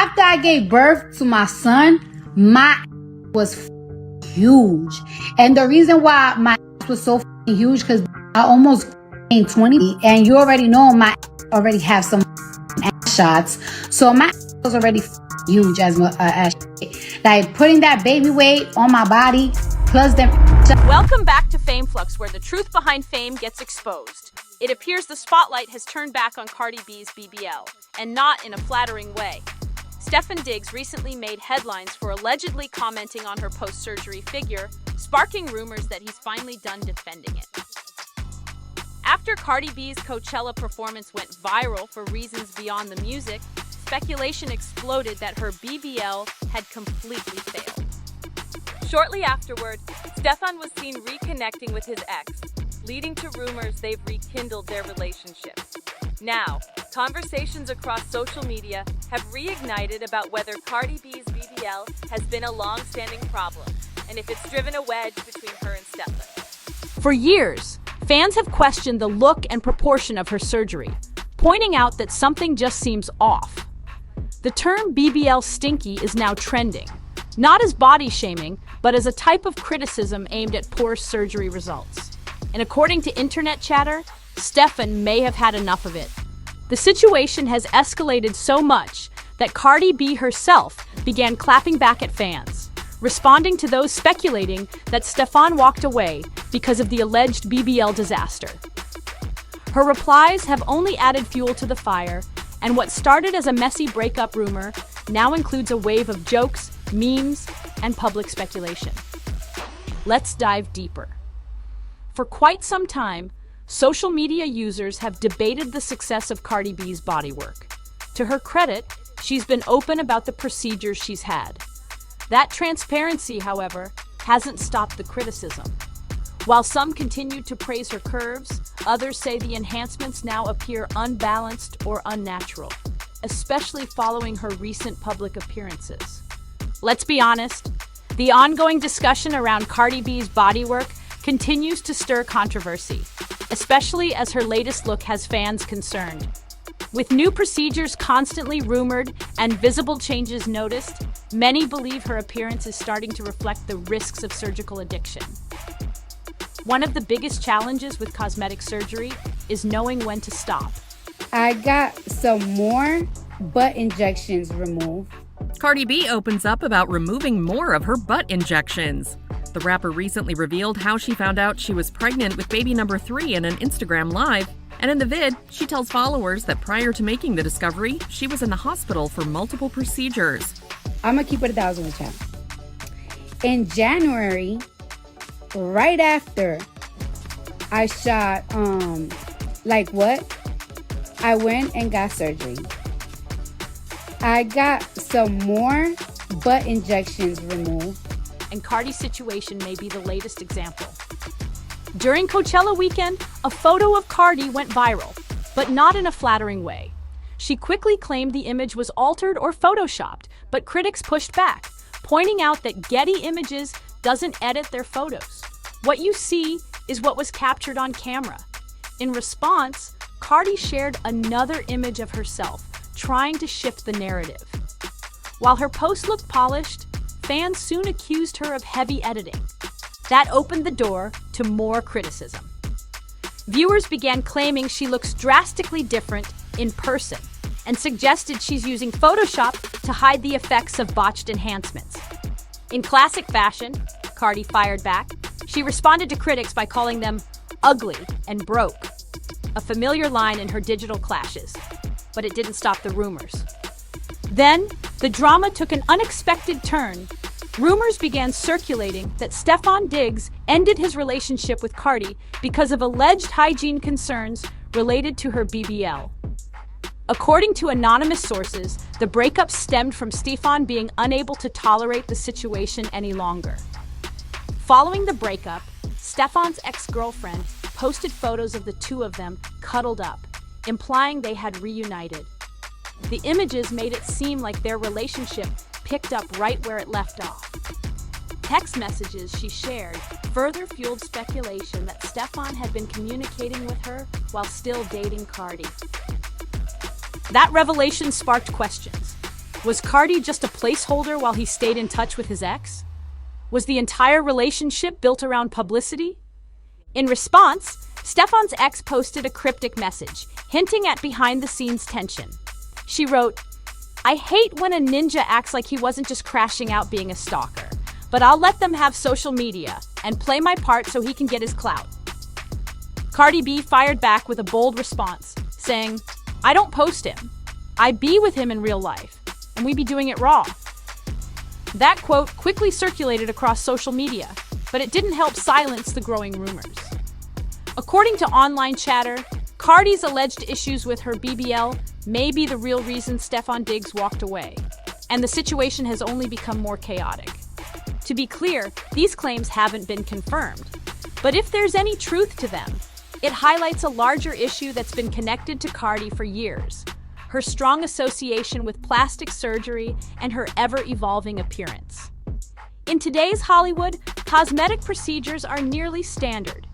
after I gave birth to my son, my was huge. And the reason why my was so huge, because I almost gained 20. And you already know my already have some ass shots. So my was already huge as like putting that baby weight on my body, plus them. Welcome back to Fame Flux, where the truth behind fame gets exposed. It appears the spotlight has turned back on Cardi B's BBL, and not in a flattering way. Stefon Diggs recently made headlines for allegedly commenting on her post-surgery figure, sparking rumors that he's finally done defending it. After Cardi B's Coachella performance went viral for reasons beyond the music, speculation exploded that her BBL had completely failed. Shortly afterward, Stefon was seen reconnecting with his ex, leading to rumors they've rekindled their relationship. Now, conversations across social media have reignited about whether Cardi B's BBL has been a long-standing problem, and if it's driven a wedge between her and Stefon. For years, fans have questioned the look and proportion of her surgery, pointing out that something just seems off. The term BBL stinky is now trending, not as body shaming, but as a type of criticism aimed at poor surgery results. And according to internet chatter, Stefon may have had enough of it. The situation has escalated so much that Cardi B herself began clapping back at fans, responding to those speculating that Stefon walked away because of the alleged BBL disaster. Her replies have only added fuel to the fire, and what started as a messy breakup rumor now includes a wave of jokes, memes, and public speculation. Let's dive deeper. For quite some time, social media users have debated the success of Cardi B's bodywork. To her credit, she's been open about the procedures she's had. That transparency, however, hasn't stopped the criticism. While some continue to praise her curves, others say the enhancements now appear unbalanced or unnatural, especially following her recent public appearances. Let's be honest, the ongoing discussion around Cardi B's bodywork continues to stir controversy, especially as her latest look has fans concerned. With new procedures constantly rumored and visible changes noticed, many believe her appearance is starting to reflect the risks of surgical addiction. One of the biggest challenges with cosmetic surgery is knowing when to stop. I got some more butt injections removed. Cardi B opens up about removing more of her butt injections. The rapper recently revealed how she found out she was pregnant with baby number 3 in an Instagram Live. And in the vid, she tells followers that prior to making the discovery, she was in the hospital for multiple procedures. I'm gonna keep it 1,000 with you. In January, right after I shot, I went and got surgery. I got some more butt injections removed. And Cardi's situation may be the latest example. During Coachella weekend, a photo of Cardi went viral, but not in a flattering way. She quickly claimed the image was altered or photoshopped, but critics pushed back, pointing out that Getty Images doesn't edit their photos. What you see is what was captured on camera. In response, Cardi shared another image of herself, trying to shift the narrative. While her post looked polished, fans soon accused her of heavy editing. That opened the door to more criticism. Viewers began claiming she looks drastically different in person and suggested she's using Photoshop to hide the effects of botched enhancements. In classic fashion, Cardi fired back. She responded to critics by calling them ugly and broke, a familiar line in her digital clashes, but it didn't stop the rumors. Then, the drama took an unexpected turn. Rumors began circulating that Stefon Diggs ended his relationship with Cardi because of alleged hygiene concerns related to her BBL. According to anonymous sources, the breakup stemmed from Stefon being unable to tolerate the situation any longer. Following the breakup, Stefon's ex-girlfriend posted photos of the two of them cuddled up, implying they had reunited. The images made it seem like their relationship picked up right where it left off. Text messages she shared further fueled speculation that Stefon had been communicating with her while still dating Cardi. That revelation sparked questions. Was Cardi just a placeholder while he stayed in touch with his ex? Was the entire relationship built around publicity? In response, Stefon's ex posted a cryptic message, hinting at behind-the-scenes tension. She wrote, "I hate when a ninja acts like he wasn't just crashing out being a stalker, but I'll let them have social media and play my part so he can get his clout." Cardi B fired back with a bold response, saying, "I don't post him. I be with him in real life, and we be doing it raw." That quote quickly circulated across social media, but it didn't help silence the growing rumors. According to online chatter, Cardi's alleged issues with her BBL may be the real reason Stefon Diggs walked away, and the situation has only become more chaotic. To be clear, these claims haven't been confirmed, but if there's any truth to them, it highlights a larger issue that's been connected to Cardi for years: her strong association with plastic surgery and her ever-evolving appearance. In today's Hollywood, cosmetic procedures are nearly standard.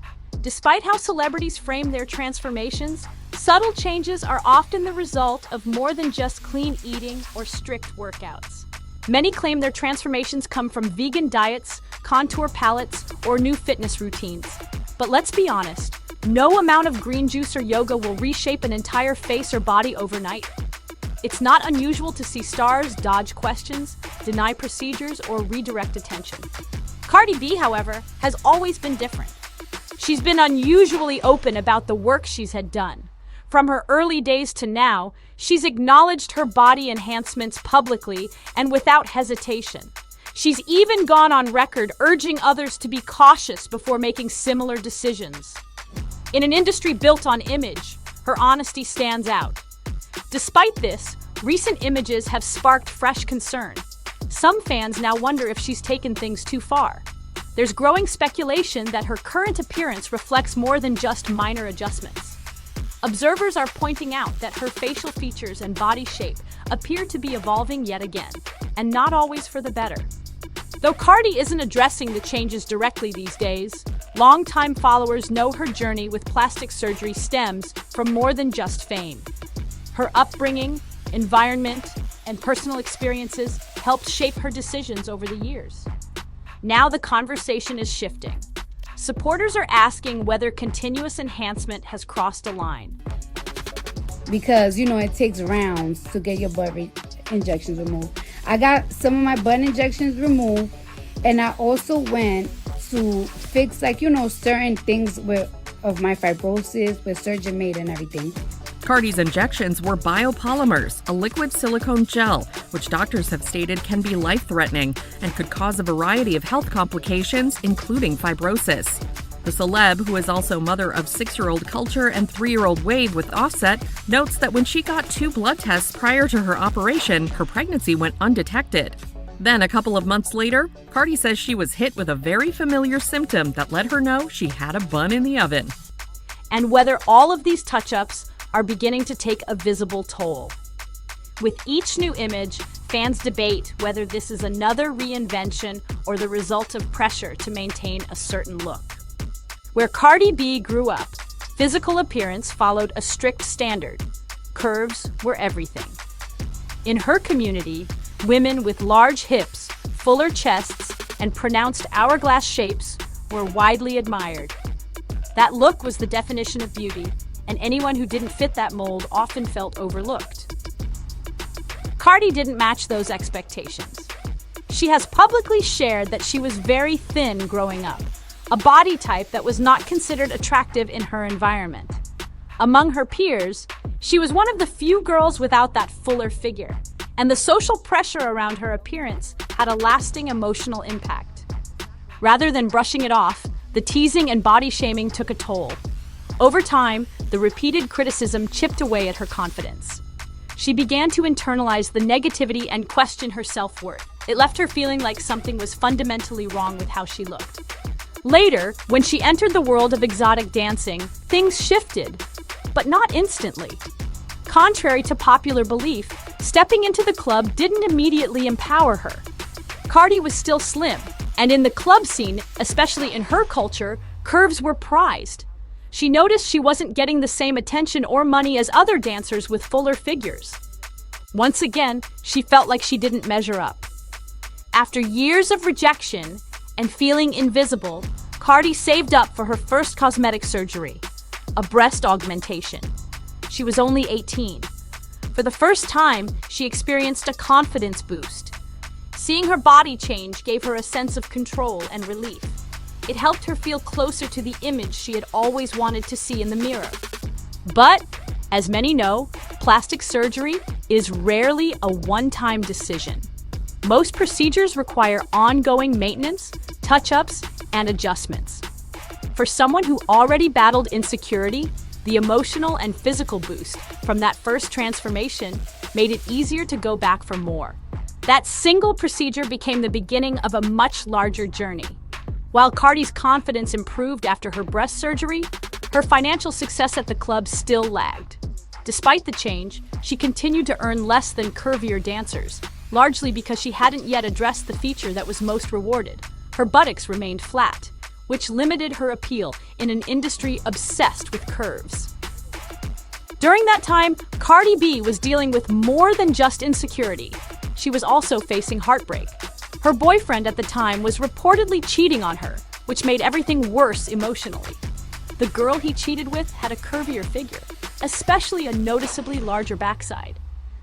Despite how celebrities frame their transformations, subtle changes are often the result of more than just clean eating or strict workouts. Many claim their transformations come from vegan diets, contour palettes, or new fitness routines. But let's be honest, no amount of green juice or yoga will reshape an entire face or body overnight. It's not unusual to see stars dodge questions, deny procedures, or redirect attention. Cardi B, however, has always been different. She's been unusually open about the work she's had done. From her early days to now, she's acknowledged her body enhancements publicly and without hesitation. She's even gone on record urging others to be cautious before making similar decisions. In an industry built on image, her honesty stands out. Despite this, recent images have sparked fresh concern. Some fans now wonder if she's taken things too far. There's growing speculation that her current appearance reflects more than just minor adjustments. Observers are pointing out that her facial features and body shape appear to be evolving yet again, and not always for the better. Though Cardi isn't addressing the changes directly these days, longtime followers know her journey with plastic surgery stems from more than just fame. Her upbringing, environment, and personal experiences helped shape her decisions over the years. Now the conversation is shifting. Supporters are asking whether continuous enhancement has crossed a line. Because, it takes rounds to get your butt injections removed. I got some of my butt injections removed, and I also went to fix, certain things of my fibrosis with Surgeon Made and everything. Cardi's injections were biopolymers, a liquid silicone gel, which doctors have stated can be life-threatening and could cause a variety of health complications, including fibrosis. The celeb, who is also mother of 6-year-old Culture and 3-year-old Wade with Offset, notes that when she got 2 blood tests prior to her operation, her pregnancy went undetected. Then, a couple of months later, Cardi says she was hit with a very familiar symptom that let her know she had a bun in the oven. And whether all of these touch-ups are beginning to take a visible toll. With each new image, fans debate whether this is another reinvention or the result of pressure to maintain a certain look. Where Cardi B grew up, physical appearance followed a strict standard. Curves were everything. In her community, women with large hips, fuller chests, and pronounced hourglass shapes were widely admired. That look was the definition of beauty, and anyone who didn't fit that mold often felt overlooked. Cardi didn't match those expectations. She has publicly shared that she was very thin growing up, a body type that was not considered attractive in her environment. Among her peers, she was one of the few girls without that fuller figure, and the social pressure around her appearance had a lasting emotional impact. Rather than brushing it off, the teasing and body shaming took a toll. Over time, the repeated criticism chipped away at her confidence. She began to internalize the negativity and question her self-worth. It left her feeling like something was fundamentally wrong with how she looked. Later, when she entered the world of exotic dancing, things shifted, but not instantly. Contrary to popular belief, stepping into the club didn't immediately empower her. Cardi was still slim, and in the club scene, especially in her culture, curves were prized. She noticed she wasn't getting the same attention or money as other dancers with fuller figures. Once again, she felt like she didn't measure up. After years of rejection and feeling invisible, Cardi saved up for her first cosmetic surgery, a breast augmentation. She was only 18. For the first time, she experienced a confidence boost. Seeing her body change gave her a sense of control and relief. It helped her feel closer to the image she had always wanted to see in the mirror. But, as many know, plastic surgery is rarely a one-time decision. Most procedures require ongoing maintenance, touch-ups, and adjustments. For someone who already battled insecurity, the emotional and physical boost from that first transformation made it easier to go back for more. That single procedure became the beginning of a much larger journey. While Cardi's confidence improved after her breast surgery, her financial success at the club still lagged. Despite the change, she continued to earn less than curvier dancers, largely because she hadn't yet addressed the feature that was most rewarded. Her buttocks remained flat, which limited her appeal in an industry obsessed with curves. During that time, Cardi B was dealing with more than just insecurity. She was also facing heartbreak. Her boyfriend at the time was reportedly cheating on her, which made everything worse emotionally. The girl he cheated with had a curvier figure, especially a noticeably larger backside.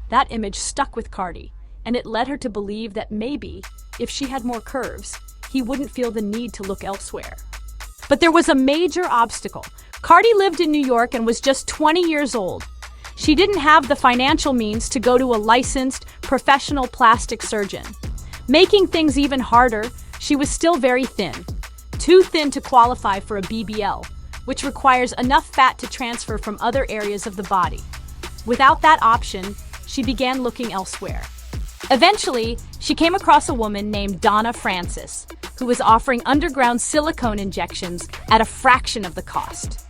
That image stuck with Cardi, and it led her to believe that maybe, if she had more curves, he wouldn't feel the need to look elsewhere. But there was a major obstacle. Cardi lived in New York and was just 20 years old. She didn't have the financial means to go to a licensed, professional plastic surgeon. Making things even harder, she was still very thin. Too thin to qualify for a BBL, which requires enough fat to transfer from other areas of the body. Without that option, she began looking elsewhere. Eventually, she came across a woman named Donna Francis, who was offering underground silicone injections at a fraction of the cost.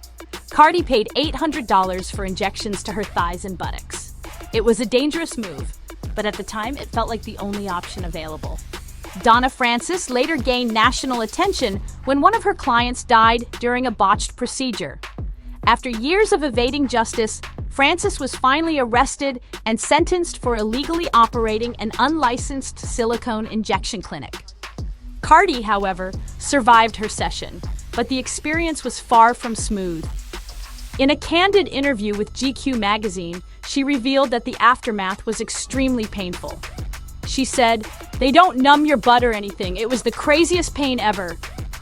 Cardi paid $800 for injections to her thighs and buttocks. It was a dangerous move, but at the time it felt like the only option available. Donna Francis later gained national attention when one of her clients died during a botched procedure. After years of evading justice, Francis was finally arrested and sentenced for illegally operating an unlicensed silicone injection clinic. Cardi, however, survived her session, but the experience was far from smooth. In a candid interview with GQ magazine, she revealed that the aftermath was extremely painful. She said, "They don't numb your butt or anything. It was the craziest pain ever.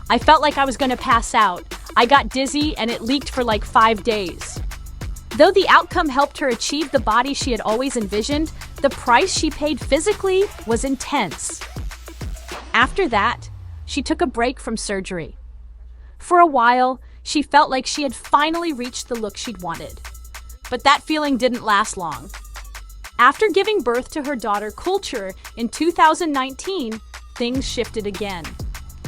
I felt like I was going to pass out. I got dizzy and it leaked for like 5 days." Though the outcome helped her achieve the body she had always envisioned, the price she paid physically was intense. After that, she took a break from surgery. For a while, she felt like she had finally reached the look she'd wanted. But that feeling didn't last long. After giving birth to her daughter Kulture in 2019, things shifted again.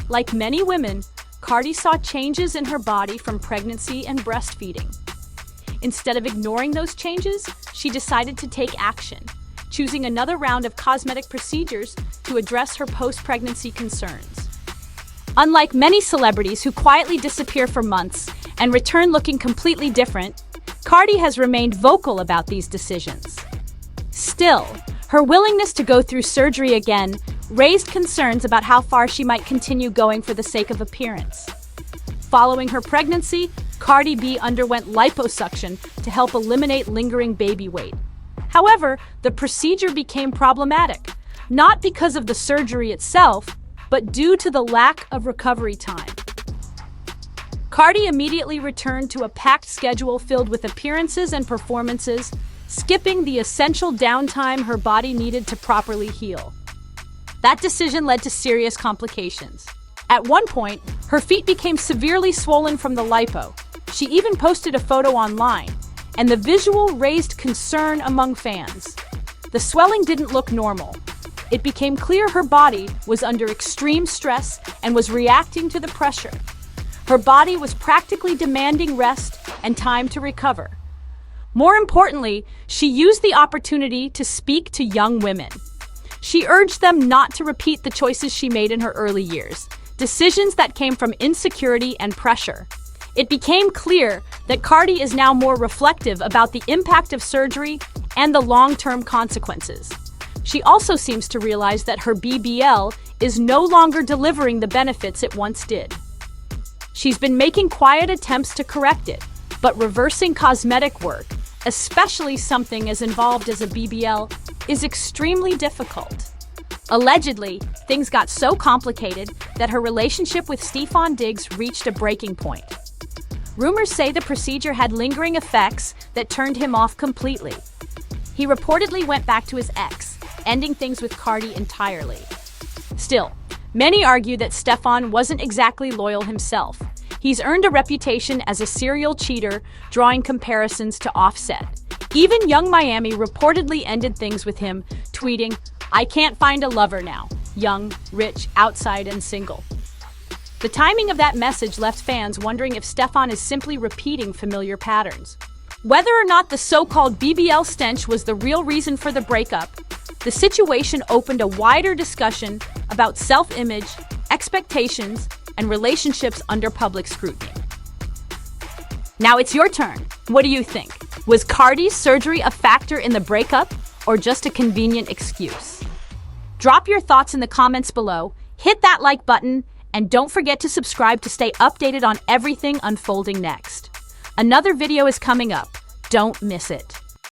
Like many women, Cardi saw changes in her body from pregnancy and breastfeeding. Instead of ignoring those changes, she decided to take action, choosing another round of cosmetic procedures to address her post-pregnancy concerns. Unlike many celebrities who quietly disappear for months and return looking completely different, Cardi has remained vocal about these decisions. Still, her willingness to go through surgery again raised concerns about how far she might continue going for the sake of appearance. Following her pregnancy, Cardi B underwent liposuction to help eliminate lingering baby weight. However, the procedure became problematic, not because of the surgery itself, but due to the lack of recovery time. Cardi immediately returned to a packed schedule filled with appearances and performances, skipping the essential downtime her body needed to properly heal. That decision led to serious complications. At one point, her feet became severely swollen from the lipo. She even posted a photo online, and the visual raised concern among fans. The swelling didn't look normal. It became clear her body was under extreme stress and was reacting to the pressure. Her body was practically demanding rest and time to recover. More importantly, she used the opportunity to speak to young women. She urged them not to repeat the choices she made in her early years, decisions that came from insecurity and pressure. It became clear that Cardi is now more reflective about the impact of surgery and the long-term consequences. She also seems to realize that her BBL is no longer delivering the benefits it once did. She's been making quiet attempts to correct it, but reversing cosmetic work, especially something as involved as a BBL, is extremely difficult. Allegedly, things got so complicated that her relationship with Stefon Diggs reached a breaking point. Rumors say the procedure had lingering effects that turned him off completely. He reportedly went back to his ex, ending things with Cardi entirely. Still, many argue that Stefon wasn't exactly loyal himself. He's earned a reputation as a serial cheater, drawing comparisons to Offset. Even Young Miami reportedly ended things with him, tweeting, "I can't find a lover now. Young, rich, outside, and single." The timing of that message left fans wondering if Stefon is simply repeating familiar patterns. Whether or not the so-called BBL stench was the real reason for the breakup, the situation opened a wider discussion about self-image, expectations, and relationships under public scrutiny. Now it's your turn. What do you think? Was Cardi's surgery a factor in the breakup or just a convenient excuse? Drop your thoughts in the comments below, hit that like button, and don't forget to subscribe to stay updated on everything unfolding next. Another video is coming up. Don't miss it.